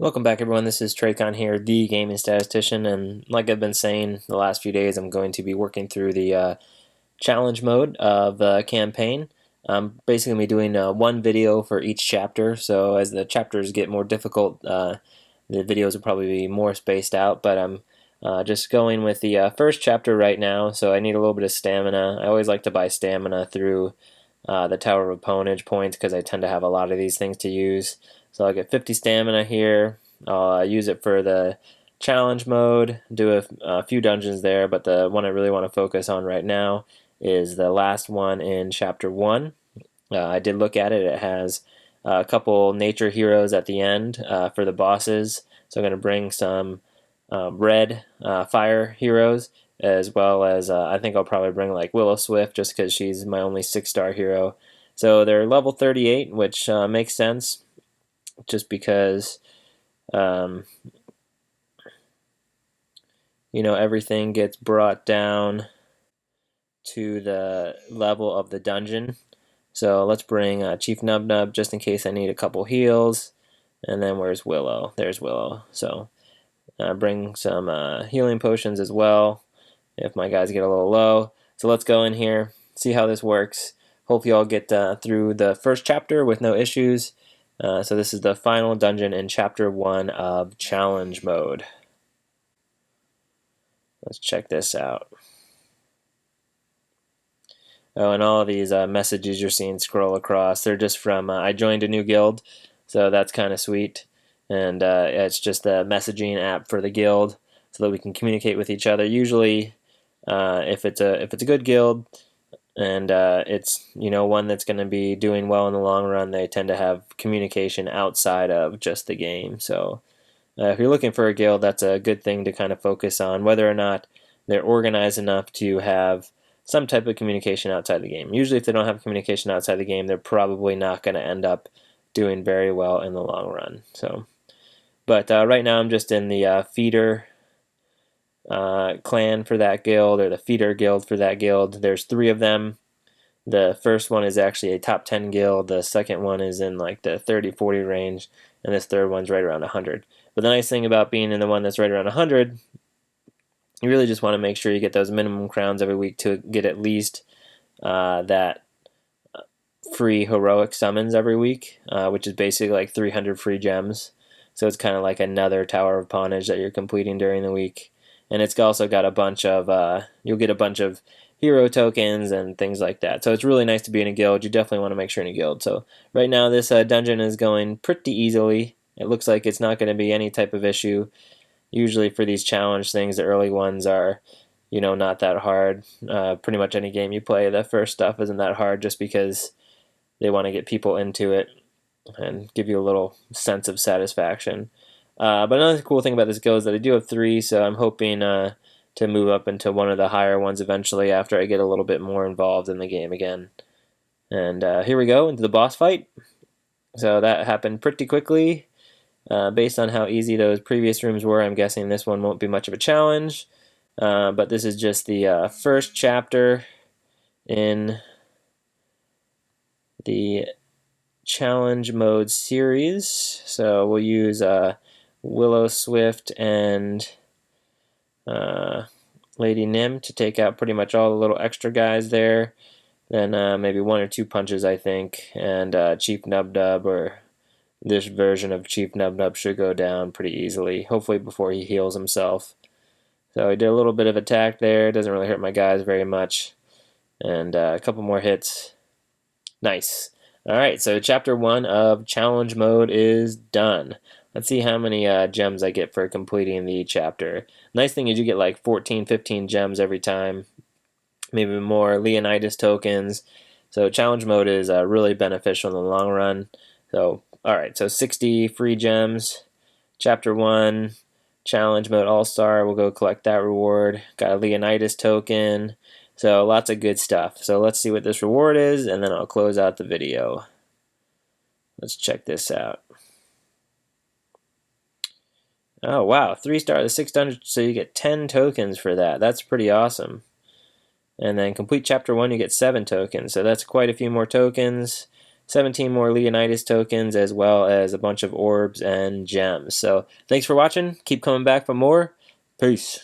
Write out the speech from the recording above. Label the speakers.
Speaker 1: Welcome back, everyone. This is Traycon here, the gaming statistician, and like I've been saying the last few days, I'm going to be working through the challenge mode of the campaign. I'm basically going to be doing one video for each chapter, so as the chapters get more difficult, the videos will probably be more spaced out, but I'm just going with the first chapter right now, so I need a little bit of stamina. I always like to buy stamina through the Tower of Opponage points because I tend to have a lot of these things to use. So I'll get 50 stamina here. I'll use it for the challenge mode, do a few dungeons there, but the one I really want to focus on right now is the last one in Chapter 1. I did look at it. It has a couple nature heroes at the end for the bosses. So I'm going to bring some red fire heroes, as well as I think I'll probably bring like Willow Swift just because she's my only 6-star hero. So they're level 38, which makes sense just because um, everything gets brought down to the level of the dungeon. So let's bring Chief Nubnub just in case I need a couple heals. And then where's Willow? There's Willow. So bring some healing potions as well if my guys get a little low. So let's go in here, see how this works. Hopefully I'll get through the first chapter with no issues. So this is the final dungeon in Chapter 1 of Challenge Mode. Let's check this out. Oh, and all of these messages you're seeing scroll across, they're just from I joined a new guild, so that's kind of sweet. And it's just a messaging app for the guild so that we can communicate with each other. Usually, if it's a good guild and it's one that's going to be doing well in the long run, they tend to have communication outside of just the game. So if you're looking for a guild, that's a good thing to kind of focus on, whether or not they're organized enough to have some type of communication outside the game. Usually if they don't have communication outside the game, they're probably not going to end up doing very well in the long run. So, but right now I'm just in the feeder clan for that guild, or the feeder guild for that guild. There's 3 of them. The first one is actually a top 10 guild. The second one is in like the 30-40 range, and this third one's right around 100. But the nice thing about being in the one that's right around 100, you really just want to make sure you get those minimum crowns every week to get at least that free heroic summons every week, which is basically like 300 free gems. So it's kind of like another Tower of Pawnage that you're completing during the week. And it's also got a bunch of, you'll get a bunch of hero tokens and things like that. So it's really nice to be in a guild. You definitely want to make sure you're in a guild. So right now this dungeon is going pretty easily. It looks like it's not going to be any type of issue. Usually for these challenge things, the early ones are, not that hard. Pretty much any game you play, the first stuff isn't that hard just because they want to get people into it and give you a little sense of satisfaction. But another cool thing about this guild is that I do have 3, so I'm hoping to move up into one of the higher ones eventually after I get a little bit more involved in the game again. And here we go into the boss fight. So that happened pretty quickly. Based on how easy those previous rooms were, I'm guessing this one won't be much of a challenge. But this is just the first chapter in the challenge mode series. So we'll use Willow Swift and Lady Nim to take out pretty much all the little extra guys there. Then maybe 1 or 2 punches, I think, and Chief Nubnub, or this version of Chief Nubnub, should go down pretty easily, hopefully before he heals himself. So he did a little bit of attack there. Doesn't really hurt my guys very much. And a couple more hits. Nice. Alright, so Chapter 1 of Challenge Mode is done. Let's see how many gems I get for completing the chapter. Nice thing is you get like 14, 15 gems every time. Maybe more Leonidas tokens. So Challenge Mode is really beneficial in the long run. So, alright, so 60 free gems. Chapter 1, Challenge Mode All-Star. We'll go collect that reward. Got a Leonidas token. So lots of good stuff. So let's see what this reward is, and then I'll close out the video. Let's check this out. Oh, wow. 3-star to 600, so you get 10 tokens for that. That's pretty awesome. And then complete Chapter 1, you get 7 tokens. So that's quite a few more tokens. 17 more Leonidas tokens, as well as a bunch of orbs and gems. So thanks for watching. Keep coming back for more. Peace.